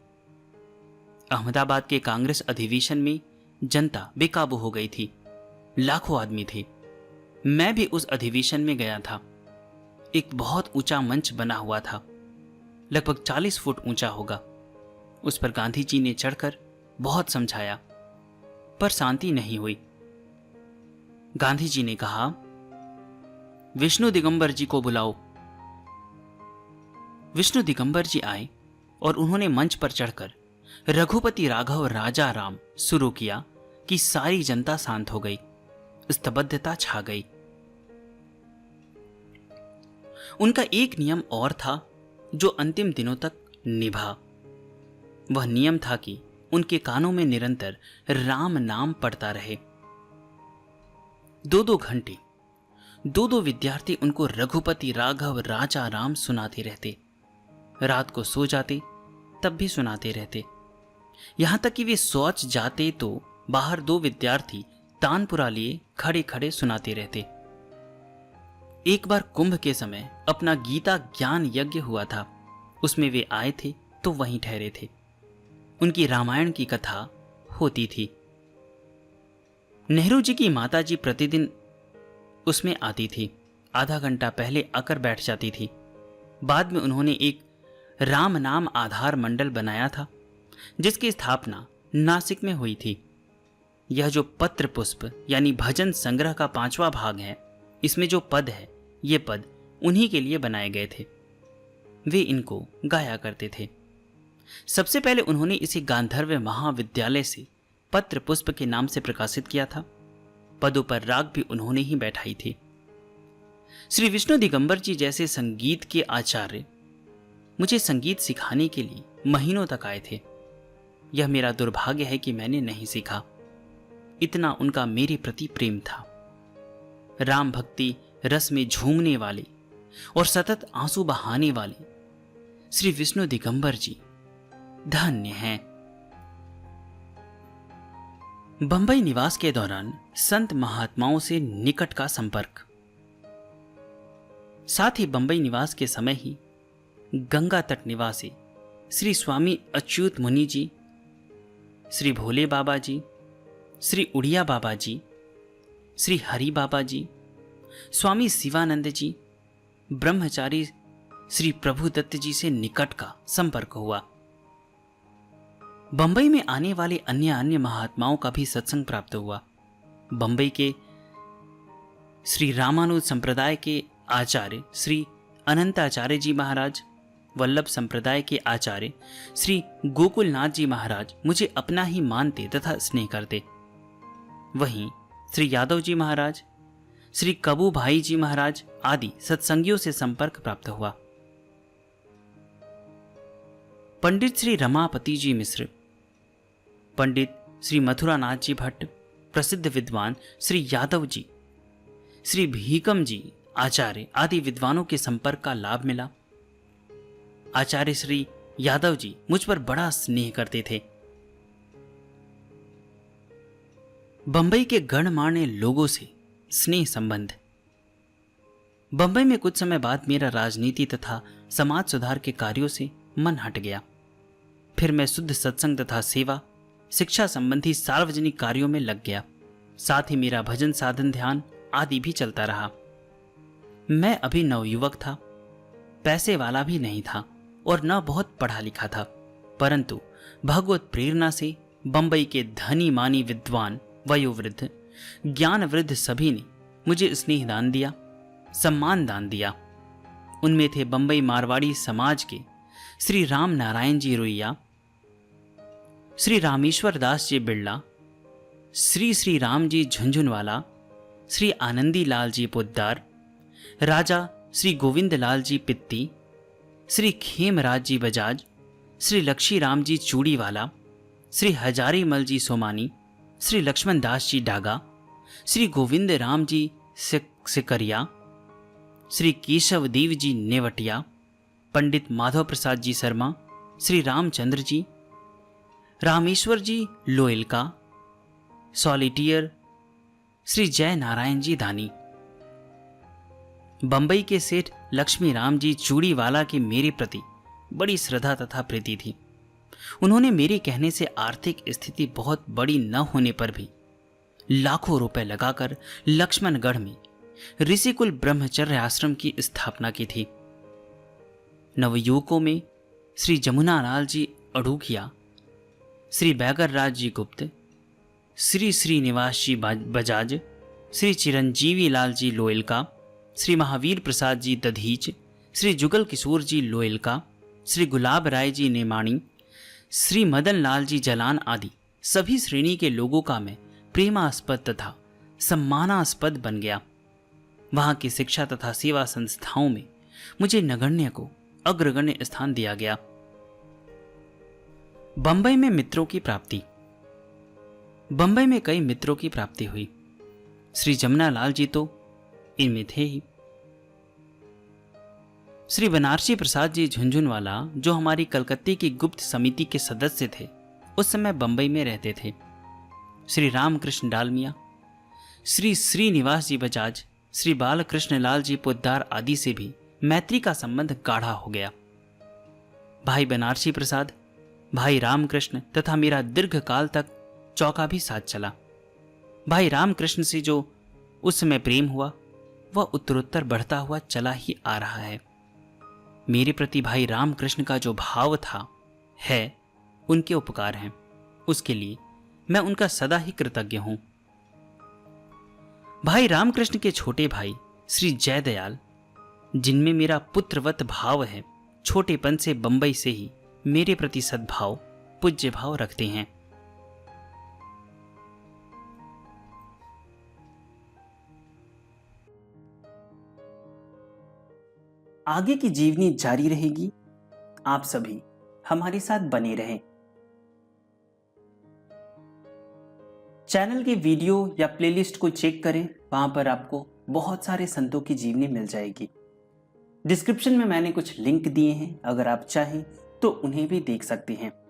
अहमदाबाद के कांग्रेस अधिवेशन में जनता बेकाबू हो गई थी। लाखों आदमी थे। मैं भी उस अधिवेशन में गया था। एक बहुत ऊंचा मंच बना हुआ था, लगभग 40 फुट ऊंचा होगा। उस पर गांधी जी ने चढ़कर बहुत समझाया, पर शांति नहीं हुई। गांधी जी ने कहा, विष्णु दिगंबर जी को बुलाओ। विष्णु दिगंबर जी आए और उन्होंने मंच पर चढ़कर रघुपति राघव राजा राम शुरू किया कि सारी जनता शांत हो गई, स्तब्धता छा गई। उनका एक नियम और था जो अंतिम दिनों तक निभा। वह नियम था कि उनके कानों में निरंतर राम नाम पड़ता रहे। 2-2 घंटे 2-2 विद्यार्थी उनको रघुपति राघव राजा राम सुनाते रहते। रात को सो जाते तब भी सुनाते रहते। यहां तक कि वे सोच जाते तो बाहर 2 विद्यार्थी तानपुरा लिए खड़े खड़े सुनाते रहते। एक बार कुंभ के समय अपना गीता ज्ञान यज्ञ हुआ था, उसमें वे आए थे तो वहीं ठहरे थे। उनकी रामायण की कथा होती थी। नेहरू जी की माताजी प्रतिदिन उसमें आती थी। आधा घंटा पहले आकर बैठ जाती थी। बाद में उन्होंने एक राम नाम आधार मंडल बनाया था, जिसकी स्थापना नासिक में हुई थी। यह जो पत्र पुष्प यानी भजन संग्रह का 5वां भाग है, इसमें जो पद है, ये पद उन्हीं के लिए बनाए गए थे। वे इनको गाया करते थे। सबसे पहले उन्होंने इसे गांधर्व महाविद्यालय से पत्र पुष्प के नाम से प्रकाशित किया था। पदों पर राग भी उन्होंने ही बैठाई थी। श्री विष्णु दिगंबर जी जैसे संगीत के आचार्य मुझे संगीत सिखाने के लिए महीनों तक आए थे। यह मेरा दुर्भाग्य है कि मैंने नहीं सीखा। इतना उनका मेरे प्रति प्रेम था। राम भक्ति रस में झूमने वाले और सतत आंसू बहाने वाले श्री विष्णु दिगंबर जी धन्य हैं। बंबई निवास के दौरान संत महात्माओं से निकट का संपर्क। साथ ही बंबई निवास के समय ही गंगा तट निवासी श्री स्वामी अच्युत मुनि जी, श्री भोले बाबा जी, श्री उड़िया बाबा जी, श्री हरि बाबा जी, स्वामी शिवानंद जी, ब्रह्मचारी श्री प्रभुदत्त जी से निकट का संपर्क हुआ। बंबई में आने वाले अन्य महात्माओं का भी सत्संग प्राप्त हुआ। बंबई के श्री रामानुज संप्रदाय के आचार्य श्री अनंताचार्य जी महाराज, वल्लभ संप्रदाय के आचार्य श्री गोकुलनाथ जी महाराज मुझे अपना ही मानते तथा स्नेह करते। वहीं श्री यादव जी महाराज, श्री कबू भाई जी महाराज आदि सत्संगियों से संपर्क प्राप्त हुआ। पंडित श्री रमापति जी मिश्र, पंडित श्री मथुरानाथ जी भट्ट, प्रसिद्ध विद्वान श्री यादव जी, श्री भीकम जी आचार्य आदि विद्वानों के संपर्क का लाभ मिला। आचार्य श्री यादव जी मुझ पर बड़ा स्नेह करते थे। बंबई के गणमान्य लोगों से स्नेह संबंध। बंबई में कुछ समय बाद मेरा राजनीति तथा समाज सुधार के कार्यों से मन हट गया। फिर मैं शुद्ध सत्संग तथा सेवा, शिक्षा संबंधी सार्वजनिक कार्यों में लग गया। साथ ही मेरा भजन साधन ध्यान आदि भी चलता रहा। मैं अभी नवयुवक था, पैसे वाला भी नहीं था और न बहुत पढ़ा लिखा था, परंतु भगवत प्रेरणा से बंबई के धनी मानी विद्वान, वयोवृद्ध, ज्ञान वृद्ध सभी ने मुझे स्नेह दान दिया, सम्मान दान दिया। उनमें थे बंबई मारवाड़ी समाज के श्री राम नारायण जी रोइया, श्री रामेश्वर दास जी बिड़ला, श्री राम जी झुंझुनवाला, श्री आनंदी लाल जी पोद्दार, राजा श्री गोविंद लाल जी पित्ती, श्री खेमराज जी बजाज, श्री लक्ष्मी राम जी चूड़ीवाला, श्री हजारी मल जी सोमानी, श्री लक्ष्मण दास जी डागा, श्री गोविंद राम जी सिकरिया, श्री केशव देव जी नेवटिया, पंडित माधव प्रसाद जी शर्मा, श्री रामचंद्र जी, रामेश्वर जी लोयलका, सॉलिटियर, श्री जय नारायण जी दानी। बंबई के सेठ लक्ष्मी राम जी चूड़ीवाला की मेरे प्रति बड़ी श्रद्धा तथा प्रीति थी। उन्होंने मेरे कहने से आर्थिक स्थिति बहुत बड़ी न होने पर भी लाखों रुपए लगाकर लक्ष्मणगढ़ में ऋषिकुल ब्रह्मचर्य आश्रम की स्थापना की थी। नवयुवकों में श्री जमुनालाल जी अड़ूखिया, श्री बैगर राज जी गुप्त, श्री श्रीनिवास जी बजाज, श्री चिरंजीवी लाल जी लोयलका, श्री महावीर प्रसाद जी दधीच, श्री जुगल किशोर जी लोयलका, श्री गुलाब राय जी नेमाणी, श्री मदन लाल जी जलान आदि सभी श्रेणी के लोगों का मैं प्रेमास्पद तथा सम्मानास्पद बन गया। वहां की शिक्षा तथा सेवा संस्थाओं में मुझे नगण्य को अग्रगण्य स्थान दिया गया। बंबई में मित्रों की प्राप्ति। बंबई में कई मित्रों की प्राप्ति हुई। श्री जमुना लाल जी तो इनमें थे ही। श्री बनारसी प्रसाद जी झुंझुनवाला, जो हमारी कलकत्ते की गुप्त समिति के सदस्य थे, उस समय बंबई में रहते थे। श्री रामकृष्ण डालमिया, श्री श्रीनिवास जी बजाज, श्री बालकृष्ण लाल जी पोद्दार आदि से भी मैत्री का संबंध गाढ़ा हो गया। भाई बनारसी प्रसाद, भाई रामकृष्ण तथा मेरा दीर्घ काल तक चौका भी साथ चला। भाई रामकृष्ण से जो उस समय प्रेम हुआ वह उत्तरोत्तर बढ़ता हुआ चला ही आ रहा है। मेरे प्रति भाई रामकृष्ण का जो भाव था, है, उनके उपकार हैं, उसके लिए मैं उनका सदा ही कृतज्ञ हूं। भाई रामकृष्ण के छोटे भाई श्री जयदयाल, जिनमें मेरा पुत्रवत भाव है, छोटेपन से बंबई से ही मेरे प्रति सद्भाव, पूज्य भाव रखते हैं। आगे की जीवनी जारी रहेगी। आप सभी हमारे साथ बने रहें। चैनल के वीडियो या प्लेलिस्ट को चेक करें, वहां पर आपको बहुत सारे संतों की जीवनी मिल जाएगी। डिस्क्रिप्शन में मैंने कुछ लिंक दिए हैं, अगर आप चाहें तो उन्हें भी देख सकते हैं।